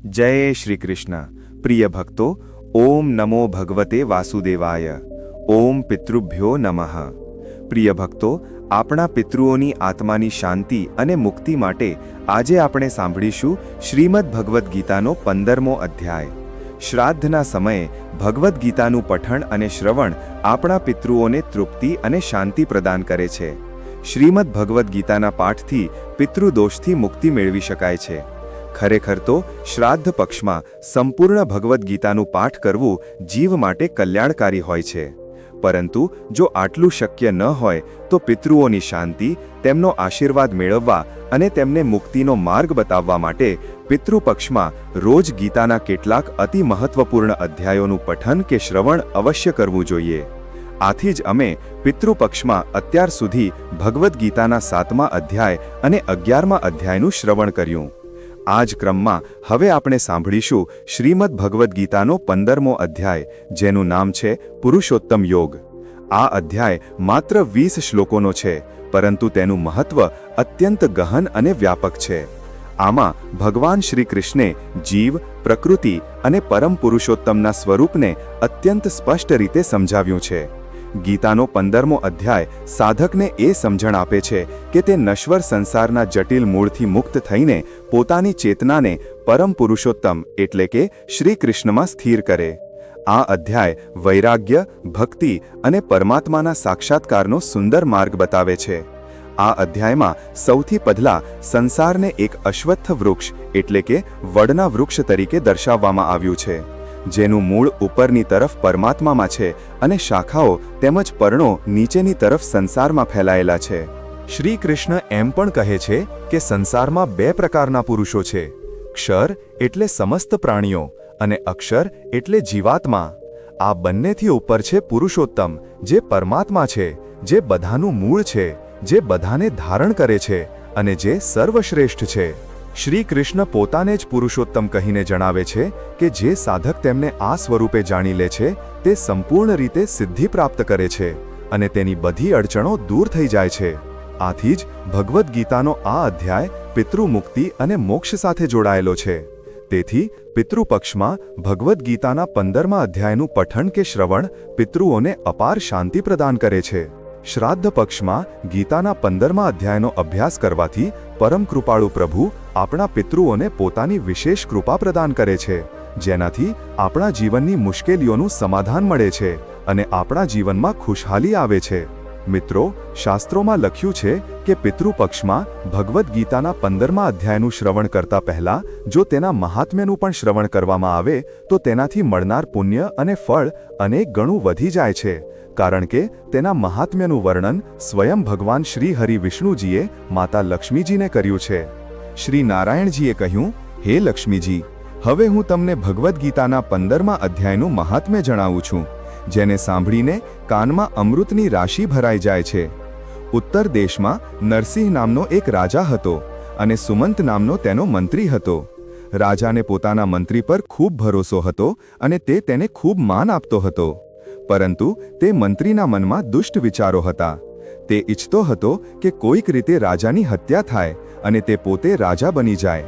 જય શ્રી કૃષ્ણ. પ્રિય ભક્તો, ઓમ નમો ભગવતે વાસુદેવાય. ઓમ પિતૃભ્યો નમઃ. પ્રિય ભક્તો, આપણા પિતૃઓની આત્માની શાંતિ અને મુક્તિ માટે આજે આપણે સાંભળીશું શ્રીમદ ભગવદ્ ગીતાનો 15મો અધ્યાય. શ્રાદ્ધના સમયે ભગવદ્ ગીતાનું પઠન અને શ્રવણ આપણા પિતૃઓને તૃપ્તિ અને શાંતિ પ્રદાન કરે છે. શ્રીમદ ભગવદ્ ગીતાના પાઠથી પિતૃદોષથી મુક્તિ મેળવી શકાય છે. ખરેખર તો શ્રાદ્ધ પક્ષમાં સંપૂર્ણ ભગવદ્ ગીતાનું પાઠ કરવું જીવ માટે કલ્યાણકારી હોય છે. પરંતુ જો આટલું શક્ય ન હોય તો પિતૃઓની શાંતિ, તેમનો આશીર્વાદ મેળવવા અને તેમને મુક્તિનો માર્ગ બતાવવા માટે પિતૃપક્ષમાં રોજ ગીતાના કેટલાક અતિ મહત્વપૂર્ણ અધ્યાયોનું પઠન કે શ્રવણ અવશ્ય કરવું જોઈએ. આથી જ અમે પિતૃપક્ષમાં અત્યાર સુધી ભગવદ્ ગીતાના 7મા અધ્યાય અને 11મા અધ્યાયનું શ્રવણ કર્યું. આ જ ક્રમમાં હવે આપણે સાંભળીશું શ્રીમદ ભગવદ્ ગીતાનો 15મો અધ્યાય, જેનું નામ છે પુરુષોત્તમ યોગ. આ અધ્યાય માત્ર 20 શ્લોકોનો છે, પરંતુ તેનું મહત્વ અત્યંત ગહન અને વ્યાપક છે. આમાં ભગવાન શ્રી કૃષ્ણે જીવ, પ્રકૃતિ અને પરમ પુરુષોત્તમના સ્વરૂપને અત્યંત સ્પષ્ટ રીતે સમજાવ્યું છે. ગીતાનો 15મો અધ્યાય સાધકને એ સમજણ આપે છે કે તે નશ્વર સંસારના જટિલ મૂળથી મુક્ત થઈને પોતાની ચેતનાને પરમ પુરુષોત્તમ એટલે કે શ્રી કૃષ્ણમાં સ્થિર કરે. આ અધ્યાય વૈરાગ્ય, ભક્તિ અને પરમાત્માના સાક્ષાત્કારનો સુંદર માર્ગ બતાવે છે. આ અધ્યાયમાં સૌથી પહેલા સંસારને એક અશ્વત્થ વૃક્ષ એટલે કે વડના વૃક્ષ તરીકે દર્શાવવામાં આવ્યું છે, જેનું મૂળ ઉપરની તરફ પરમાત્મામાં છે અને શાખાઓ તેમજ પર્ણો નીચેની તરફ સંસારમાં ફેલાયેલા છે. શ્રી કૃષ્ણ એમ પણ કહે છે કે સંસારમાં 2 પ્રકારના પુરુષો છે. ક્ષર એટલે સમસ્ત પ્રાણીઓ અને અક્ષર એટલે જીવાત્મા. આ બંનેથી ઉપર છે પુરુષોત્તમ, જે પરમાત્મા છે, જે બધાનું મૂળ છે, જે બધાને ધારણ કરે છે અને જે સર્વશ્રેષ્ઠ છે. શ્રી કૃષ્ણ પોતાને જ પુરુષોત્તમ કહીને જણાવે છે કે જે સાધક તેમને આ સ્વરૂપે જાણી લે છે તે સંપૂર્ણ રીતે સિદ્ધિ પ્રાપ્ત કરે છે અને તેની બધી અડચણો દૂર થઈ જાય છે. આથી જ ભગવદ્ ગીતાનો આ અધ્યાય પિતૃમુક્તિ અને મોક્ષ સાથે જોડાયેલો છે. તેથી પિતૃપક્ષમાં ભગવદ્ ગીતાના 15મા અધ્યાયનું પઠન કે શ્રવણ પિતૃઓને અપાર શાંતિ પ્રદાન કરે છે. શ્રાદ્ધ પક્ષમાં ગીતાના 15મા અધ્યાયનો અભ્યાસ કરવાથી પરમ કૃપાળુ પ્રભુ આપણા પિતૃઓને પોતાની વિશેષ કૃપા પ્રદાન કરે છે, જેનાથી આપણા જીવનની મુશ્કેલીઓનું સમાધાન મળે છે અને આપણા જીવનમાં ખુશહાલી આવે છે. મિત્રો, શાસ્ત્રોમાં લખ્યું છે કે પિતૃપક્ષમાં ભગવદ્ ગીતાના 15મા અધ્યાયનું શ્રવણ કરતા પહેલા જો તેના મહાત્મ્યનું પણ શ્રવણ કરવામાં આવે તો તેનાથી મળનાર પુણ્ય અને ફળ અનેક ગણું વધી જાય છે, કારણ કે તેના મહાત્મ્યનું વર્ણન સ્વયં ભગવાન શ્રી હરિ વિષ્ણુજીએ માતા લક્ષ્મીજીને કર્યું છે. શ્રી નારાયણજીએ કહ્યું, હે લક્ષ્મીજી, હવે હું તમને ભગવદ્ ગીતાના 15મા અધ્યાયનું મહાત્મ્ય જણાવું છું, જેને સાંભળીને કાનમાં અમૃતની રાશિ ભરાઈ જાય છે. ઉત્તર દેશમાં નરસિંહ નામનો એક રાજા હતો અને સુમંત નામનો તેનો મંત્રી હતો. રાજાને પોતાના મંત્રી પર ખૂબ ભરોસો હતો અને તે તેને ખૂબ માન આપતો હતો. પરંતુ તે મંત્રીના મનમાં દુષ્ટ વિચારો હતા. તે ઈચ્છતો હતો કે કોઈક રીતે રાજાની હત્યા થાય અને તે પોતે રાજા બની જાય.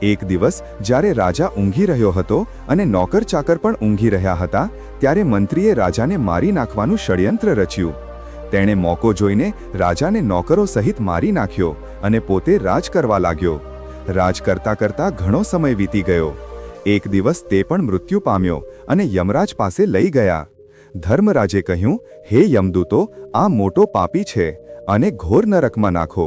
એક દિવસ જ્યારે રાજા ઊંઘી રહ્યો હતો અને નોકર ચાકર પણ ઊંઘી રહ્યા હતા, ત્યારે મંત્રીએ રાજાને મારી નાખવાનું ષડયંત્ર રચ્યું. તેણે મોકો જોઈને રાજાને નોકરો સહિત મારી નાખ્યો અને પોતે રાજ કરવા લાગ્યો. રાજ કરતા કરતા ઘણો સમય વીતી ગયો. એક દિવસ તે પણ મૃત્યુ પામ્યો અને યમરાજ પાસે લઈ ગયા. ધર્મરાજે કહ્યું, હે યમદૂતો, આ મોટો પાપી છે અને ઘોર નરકમાં નાખો.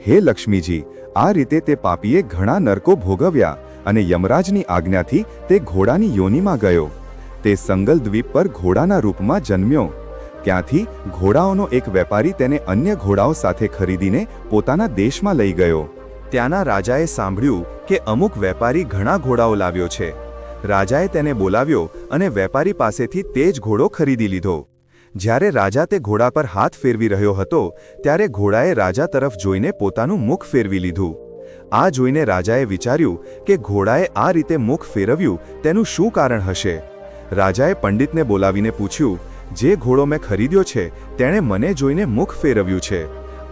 હે લક્ષ્મીજી, આ રીતે તે પાપીએ ઘણા નરકો ભોગવ્યા અને યમરાજની આજ્ઞાથી તે ઘોડાની યોનિમાં ગયો. તે સંગલ દ્વીપ પર ઘોડાના રૂપમાં જન્મ્યો. ત્યાંથી ઘોડાઓનો એક વેપારી તેને અન્ય ઘોડાઓ સાથે ખરીદીને પોતાના દેશમાં લઈ ગયો. ત્યાંના રાજાએ સાંભળ્યું કે અમુક વેપારી ઘણા ઘોડાઓ લાવ્યો છે. રાજાએ તેને બોલાવ્યો અને વેપારી પાસેથી તે જ ઘોડો ખરીદી લીધો. જ્યારે રાજા તે ઘોડા પર હાથ ફેરવી રહ્યો હતો, ત્યારે ઘોડાએ રાજા તરફ જોઈને પોતાનું મુખ ફેરવી લીધું. આ જોઈને રાજાએ વિચાર્યું કે ઘોડાએ આ રીતે મુખ ફેરવ્યું તેનું શું કારણ હશે. રાજાએ પંડિતને બોલાવીને પૂછ્યું, જે ઘોડો મેં ખરીદ્યો છે તેણે મને જોઈને મુખ ફેરવ્યું છે.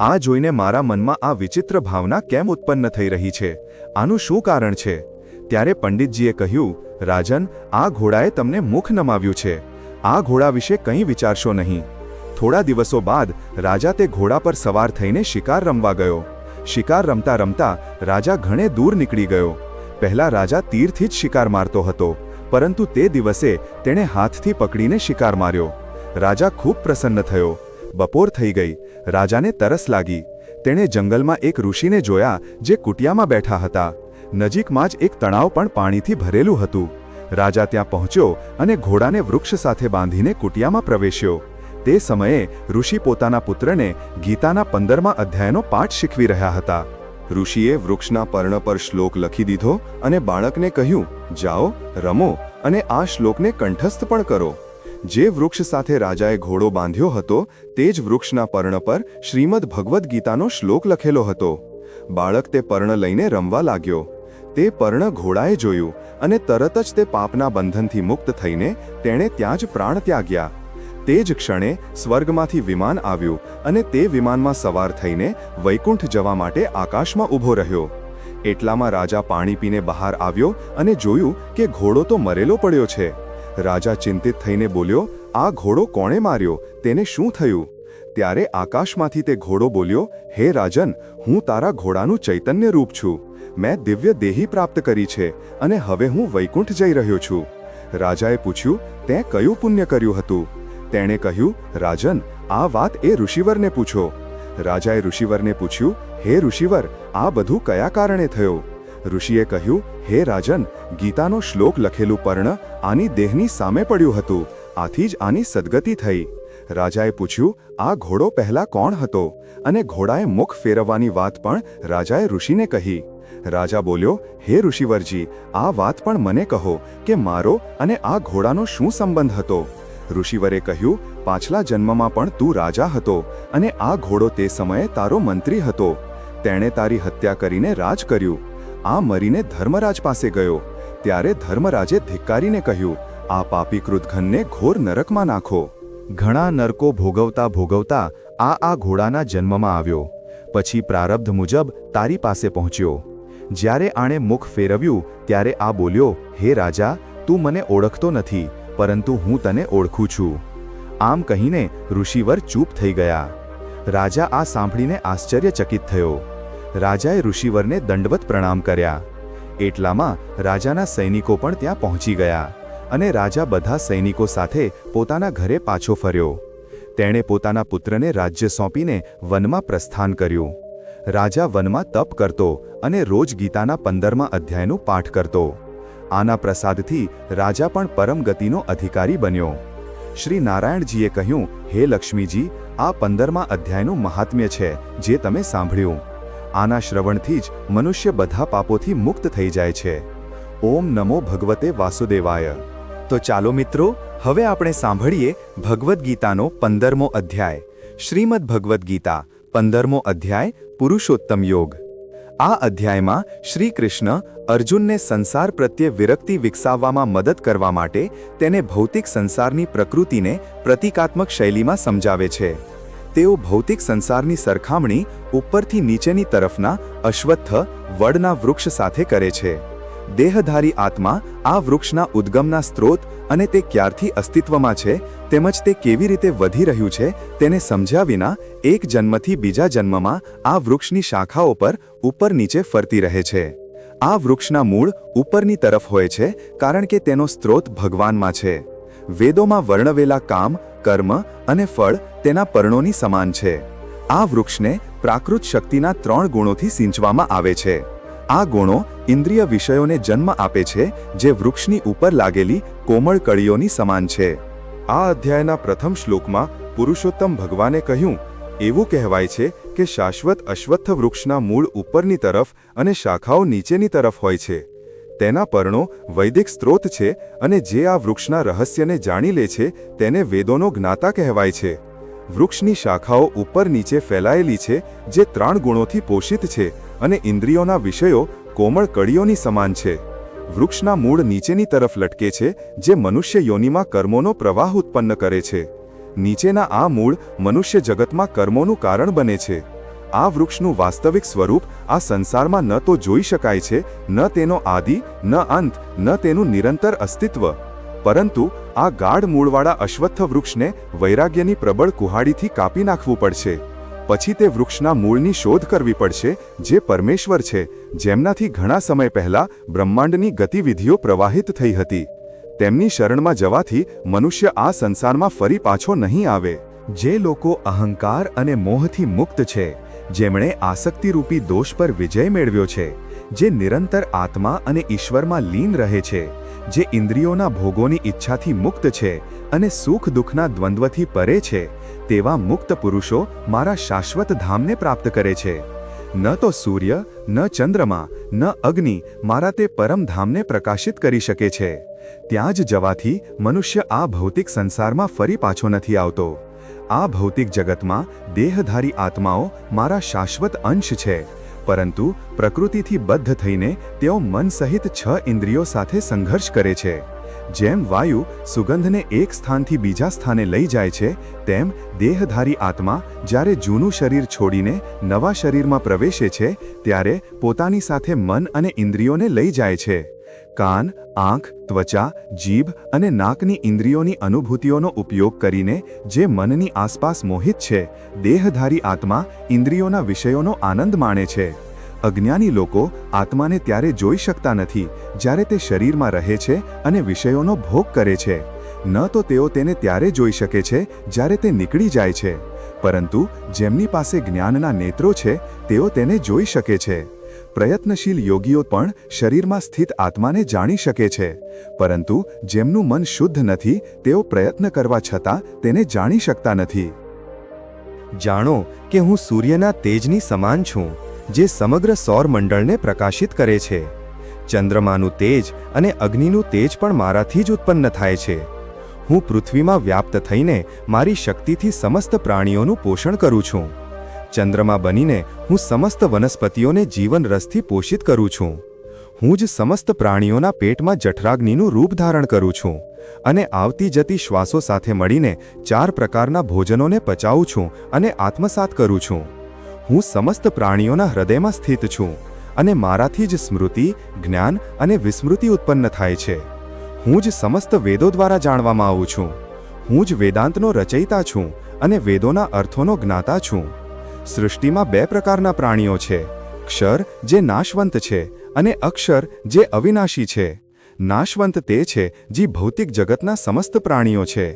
આ જોઈને મારા મનમાં આ વિચિત્ર ભાવના કેમ ઉત્પન્ન થઈ રહી છે? આનું શું કારણ છે? ત્યારે પંડિતજીએ કહ્યું, રાજન, આ ઘોડાએ તમને મુખ નમાવ્યું છે. આ ઘોડા વિશે કંઈ વિચારશો નહીં. થોડા દિવસો બાદ રાજા તે ઘોડા પર સવાર થઈને શિકાર રમવા ગયો. શિકાર રમતા રમતા રાજા ઘણે દૂર નીકળી ગયો. પહેલા રાજા તીરથી જ શિકાર મારતો હતો, પરંતુ તે દિવસે તેણે હાથથી પકડીને શિકાર માર્યો. રાજા ખૂબ પ્રસન્ન થયો. બપોર થઈ ગઈ. રાજાને તરસ લાગી. તેણે જંગલમાં એક ઋષિને જોયા જે કુટિયામાં બેઠા હતા. નજીકમાં જ એક તળાવ પણ પાણીથી ભરેલું હતું. રાજા ત્યાં પહોંચ્યો અને ઘોડાને વૃક્ષ સાથે બાંધીને કુટિયામાં પ્રવેશ્યો. તે સમયે ઋષિ પોતાના પુત્રને ગીતાના 15મા અધ્યાયનો પાઠ શીખવી રહ્યા હતા. ઋષિએ વૃક્ષના પર્ણ પર શ્લોક લખી દીધો અને બાળકને કહ્યું, જાઓ, રમો અને આ શ્લોકને કંઠસ્થ પણ કરો. જે વૃક્ષ સાથે રાજાએ ઘોડો બાંધ્યો હતો તે જ વૃક્ષના પર્ણ પર શ્રીમદ ભગવદ્ ગીતાનો શ્લોક લખેલો હતો. બાળક તે પર્ણ લઈને રમવા લાગ્યો. તે પર્ણ ઘોડાએ જોયું અને તરત જ તે પાપના બંધનથી મુક્ત થઈને તેણે ત્યાં જ પ્રાણ ત્યાગ્યા. તે જ ક્ષણે સ્વર્ગમાંથી વિમાન આવ્યું અને તે વિમાનમાં સવાર થઈને વૈકુંઠ જવા માટે આકાશમાં ઊભો રહ્યો. એટલામાં રાજા પાણી પીને બહાર આવ્યો અને જોયું કે ઘોડો તો મરેલો પડ્યો છે. રાજા ચિંતિત થઈને બોલ્યો, આ ઘોડો કોણે માર્યો? તેને શું થયું? ત્યારે આકાશમાંથી તે ઘોડો બોલ્યો, હે રાજન, હું તારા ઘોડાનું ચૈતન્ય રૂપ છું. મેં દિવ્ય દેહી પ્રાપ્ત કરી છે અને હવે હું વૈકુંઠ જઈ રહ્યો છું. રાજાએ પૂછ્યું, તે કયું પુણ્ય કર્યું હતું? તેણે કહ્યું, રાજન, આ વાત એ ઋષિવરને પૂછો. રાજાએ ઋષિવરને પૂછ્યું, હે ઋષિવર, આ બધું કયા કારણે થયું? ઋષિએ કહ્યું, હે રાજન, ગીતાનો શ્લોક લખેલું પર્ણ આની દેહની સામે પડ્યું હતું, આથી જ આની સદગતિ થઈ. રાજાએ પૂછ્યું, આ ઘોડો પહેલા કોણ હતો? અને ઘોડાએ મુખ ફેરવવાની વાત પણ રાજાએ ઋષિને કહી. રાજા બોલ્યો, હે ઋષિવરજી, આ વાત પણ મને કહો કે મારો અને આ ઘોડાનો શું સંબંધ હતો? ઋષિવરે કહ્યું, પાછલા જન્મમાં પણ તું રાજા હતો અને આ ઘોડો તે સમયે તારો મંત્રી હતો. તેણે તારી હત્યા કરીને રાજ કર્યું. આ મરીને ધર્મરાજ પાસે ગયો. ત્યારે ધર્મરાજે ધિક્કારીને કહ્યું, આ પાપી કૃતઘ્નને ઘોર નરકમાં નાખો. ઘણા નરકો ભોગવતા ભોગવતા આ ઘોડાના જન્મમાં આવ્યો. પછી પ્રારબ્ધ મુજબ તારી પાસે પહોંચ્યો. જ્યારે આણે મુખ ફેરવ્યું ત્યારે આ બોલ્યો, હે રાજા, તું મને ઓળખતો નથી, પરંતુ હું તને ઓળખું છું. આમ કહીને ઋષિવર ચૂપ થઈ ગયા. રાજા આ સાંભળીને આશ્ચર્યચકિત થયો. રાજાએ ઋષિવરને દંડવત પ્રણામ કર્યા. એટલામાં રાજાના સૈનિકો પણ ત્યાં પહોંચી ગયા અને રાજા બધા સૈનિકો સાથે પોતાના ઘરે પાછો ફર્યો. તેણે પોતાના પુત્રને રાજ્ય સોંપીને વનમાં પ્રસ્થાન કર્યું. રાજા વનમાં તપ કરતો અને રોજ ગીતાના 15મા અધ્યાયનું પાઠ કરતો. આના પ્રસાદથી રાજા પણ પરમ ગતિનો અધિકારી બન્યો. શ્રી નારાયણજીએ કહ્યું, હે લક્ષ્મીજી, આ 15મા અધ્યાયનું મહાત્મ્ય છે જે તમે સાંભળ્યું. આના શ્રવણથી જ મનુષ્ય બધા પાપોથી મુક્ત થઈ જાય છે. ઓમ નમો ભગવતે વાસુદેવાય. તો ચાલો મિત્રો, હવે આપણે સાંભળીએ ભગવદ્ ગીતાનો 15મો અધ્યાય. શ્રીમદ ભગવદ્ ગીતા 15મો અધ્યાય, પુરુષોત્તમ યોગ. આ અધ્યાયમાં શ્રી કૃષ્ણ અર્જુનને સંસાર પ્રત્યે વિરક્તિ વિકસાવવામાં મદદ કરવા માટે તેને ભૌતિક સંસારની પ્રકૃતિને પ્રતિકાત્મક શૈલીમાં સમજાવે છે. તેઓ ભૌતિક સંસારની સરખામણી ઉપરથી નીચેની તરફના અશ્વત્થ વડના વૃક્ષ સાથે કરે છે. દેહધારી આત્મા આ વૃક્ષના ઉદ્ગમના સ્ત્રોત અને તે ક્યારથી અસ્તિત્વમાં છે તેમજ તે કેવી રીતે વધી રહ્યું છે તેને સમજ્યા વિના એક જન્મથી બીજા જન્મમાં આ વૃક્ષની શાખાઓ પર ઉપર નીચે ફરતી રહે છે. આ વૃક્ષના મૂળ ઉપરની તરફ હોય છે કારણ કે તેનો સ્ત્રોત ભગવાનમાં છે. વેદોમાં વર્ણવેલા કામ, કર્મ અને ફળ તેના પર્ણોની સમાન છે. આ વૃક્ષને પ્રાકૃત શક્તિના 3 ગુણોથી સિંચવામાં આવે છે. આ ગુણો ઇન્દ્રિય વિષયોને જન્મ આપે છે જે વૃક્ષની ઉપર લાગેલી કોમળ કળીઓની સમાન છે. આ અધ્યાયના પ્રથમ શ્લોકમાં પુરુષોત્તમ ભગવાને કહ્યું, એવું કહેવાય છે કે શાશ્વત અશ્વત્થ વૃક્ષના મૂળ ઉપરની તરફ અને શાખાઓ નીચેની તરફ હોય છે. તેના પર્ણો વૈદિક સ્ત્રોત છે અને જે આ વૃક્ષના રહસ્યને જાણી લે છે તેને વેદોનો જ્ઞાતા કહેવાય છે. વૃક્ષની શાખાઓ ઉપર નીચે ફેલાયેલી છે જે 3 ગુણોથી પોષિત છે અને ઇન્દ્રિયોના વિષયો કોમળ કળીઓની સમાન છે. વૃક્ષના મૂળ નીચેની તરફ લટકે છે જે મનુષ્ય યોનિમાં કર્મોનો પ્રવાહ ઉત્પન્ન કરે છે. નીચેના આ મૂળ મનુષ્ય જગતમાં કર્મોનું કારણ બને છે. આ વૃક્ષનું વાસ્તવિક સ્વરૂપ આ સંસારમાં ન તો જોઈ શકાય છે, ન તેનો આદિ, ન અંત, ન તેનું નિરંતર અસ્તિત્વ, પરંતુ આ ગાઢ મૂળવાળા અશ્વત્થ વૃક્ષને વૈરાગ્યની પ્રબળ કુહાડીથી કાપી નાખવું પડશે. પછી તે વૃક્ષના મૂળની શોધ કરવી પડશે, જે પરમેશ્વર છે, જેમનાથી ઘણા સમય પહેલા બ્રહ્માંડની ગતિવિધિઓ પ્રવાહિત થઈ હતી. તેમની શરણમાં જવાથી મનુષ્ય આ સંસારમાં ફરી પાછો નહીં આવે. જે લોકો અહંકાર અને મોહથી મુક્ત છે, જેમણે આસક્તિરૂપી દોષ પર વિજય મેળવ્યો છે, જે નિરંતર આત્મા અને ઈશ્વરમાં લીન રહે છે, જે ઇન્દ્રિયોના ભોગોની ઈચ્છાથી મુક્ત છે અને સુખ દુઃખના દ્વંદ્વથી પરે છે, તેવા મુક્ત પુરુષો મારા શાશ્વત ધામને પ્રાપ્ત કરે છે. ન તો સૂર્ય, ન ચંદ્રમા, ન અગ્નિ મારા તે પરમ ધામને પ્રકાશિત કરી શકે છે. ત્યાં જ જવાથી મનુષ્ય આ ભૌતિક સંસારમાં ફરી પાછો નથી આવતો. આ ભૌતિક જગતમાં દેહધારી આત્માઓ મારા શાશ્વત અંશ છે, પરંતુ પ્રકૃતિથી બદ્ધ થઈને તેઓ મન સહિત 6 ઇન્દ્રિયો સાથે સંઘર્ષ કરે છે. જેમ વાયુ સુગંધને એક સ્થાનથી બીજા સ્થાને લઈ જાય છે, તેમ દેહધારી આત્મા જ્યારે જૂનું શરીર છોડીને નવા શરીરમાં પ્રવેશે છે, ત્યારે પોતાની સાથે મન અને ઇન્દ્રિયોને લઈ જાય છે. કાન, આંખ, ત્વચા, જીભ અને નાકની ઇન્દ્રિયોની અનુભૂતિઓનો ઉપયોગ કરીને જે મનની આસપાસ મોહિત છે, દેહધારી આત્મા ઇન્દ્રિયોના વિષયોનો આનંદ માણે છે. અજ્ઞાની લોકો આત્માને ત્યારે જોઈ શકતા નથી જ્યારે તે શરીરમાં રહે છે અને વિષયોનો ભોગ કરે છે. ન તો તેઓ તેને ત્યારે જોઈ શકે છે જ્યારે તે નીકળી જાય છે, પરંતુ જેમની પાસે જ્ઞાનના નેત્રો છે તેઓ તેને જોઈ શકે છે. પ્રયત્નશીલ યોગીઓ પણ શરીરમાં સ્થિત આત્માને જાણી શકે છે, પરંતુ જેમનું મન શુદ્ધ નથી તેઓ પ્રયત્ન કરવા છતાં તેને જાણી શકતા નથી. જાણો કે હું સૂર્યના તેજની સમાન છું, જે સમગ્ર સૌરમંડળને પ્રકાશિત કરે છે. ચંદ્રમાનું તેજ અને અગ્નિનું તેજ પણ મારાથી જ ઉત્પન્ન થાય છે. હું પૃથ્વીમાં વ્યાપ્ત થઈને મારી શક્તિથી સમસ્ત પ્રાણીઓનું પોષણ કરું છું. ચંદ્રમા બનીને હું સમસ્ત વનસ્પતિઓને જીવન રસથી પોષિત કરું છું. હું જ સમસ્ત પ્રાણીઓના પેટમાં જઠરાગ્નિનું રૂપ ધારણ કરું છું અને આવતી જતી શ્વાસો સાથે મળીને 4 પ્રકારના ભોજનોને પચાવું છું અને આત્મસાત કરું છું. હું સમસ્ત પ્રાણીઓના હૃદયમાં સ્થિત છું અને મારાથી જ સ્મૃતિ, જ્ઞાન અને વિસ્મૃતિ ઉત્પન્ન થાય છે. હું જ સમસ્ત વેદો દ્વારા જાણવામાં આવું છું. હું જ વેદાંતનો રચયિતા છું અને વેદોના અર્થોનો જ્ઞાતા છું. સૃષ્ટિમાં 2 પ્રકારના પ્રાણીઓ છે, ક્ષર જે નાશવંત છે અને અક્ષર જે અવિનાશી છે. નાશવંત તે છે જે ભૌતિક જગતના સમસ્ત પ્રાણીઓ છે.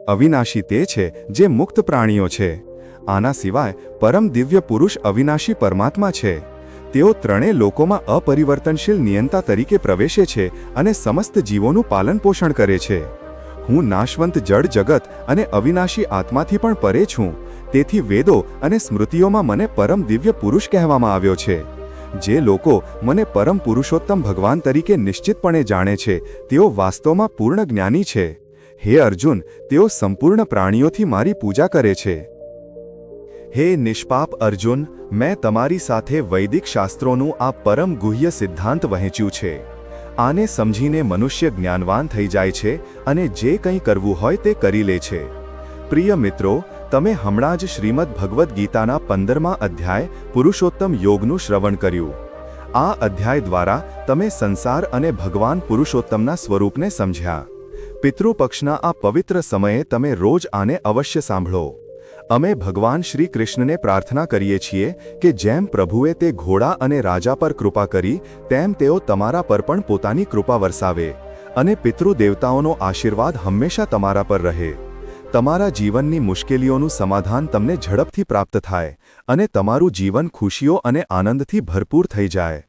અવિનાશી તે છે જે મુક્ત પ્રાણીઓ છે. આના સિવાય પરમ દિવ્ય પુરુષ અવિનાશી પરમાત્મા છે. તેઓ ત્રણેય લોકોમાં અપરિવર્તનશીલ નિયંતા તરીકે પ્રવેશે છે અને સમસ્ત જીવોનું પાલન પોષણ કરે છે. હું નાશવંત જળ જગત અને અવિનાશી આત્માથી પણ પરે છું. તેથી વેદો અને સ્મૃતિઓમાં મને પરમ દિવ્ય પુરુષ કહેવામાં આવ્યો છે. જે લોકો મને પરમ પુરુષોત્તમ ભગવાન તરીકે નિશ્ચિતપણે જાણે છે, તેઓ વાસ્તવમાં પૂર્ણ જ્ઞાની છે. હે અર્જુન, તેઓ સંપૂર્ણ પ્રાણીઓથી મારી પૂજા કરે છે. હે નિષ્પાપ અર્જુન, મેં તમારી સાથે વૈદિક શાસ્ત્રોનું આ પરમ ગુહ્ય સિદ્ધાંત વહેંચ્યું છે. આને સમજીને મનુષ્ય જ્ઞાનવાન થઈ જાય છે અને જે કંઈ કરવું હોય તે કરી લે છે. પ્રિય મિત્રો, તમે હમણાં જ શ્રીમદ ભગવદ્ ગીતાના 15મા અધ્યાય પુરુષોત્તમ યોગનું શ્રવણ કર્યું. આ અધ્યાય દ્વારા તમે સંસાર અને ભગવાન પુરુષોત્તમના સ્વરૂપને સમજ્યા. પિતૃપક્ષના આ પવિત્ર સમયે તમે રોજ આને અવશ્ય સાંભળો. અમે ભગવાન શ્રી કૃષ્ણને પ્રાર્થના કરીએ છીએ કે જેમ પ્રભુએ તે ઘોડા અને રાજા પર કૃપા કરી, તેમ તેઓ તમારા પર પણ પોતાની કૃપા વરસાવે અને પિતૃદેવતાઓનો આશીર્વાદ હંમેશા તમારા પર રહે. તમારા જીવનની મુશ્કેલીઓનું સમાધાન તમને ઝડપથી પ્રાપ્ત થાય અને તમારું જીવન ખુશીઓ અને આનંદથી ભરપૂર થઈ જાય.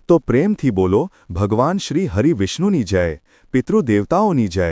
તો પ્રેમથી બોલો, ભગવાન શ્રી હરિ વિષ્ણુની જય, પિતૃદેવતાઓની જય.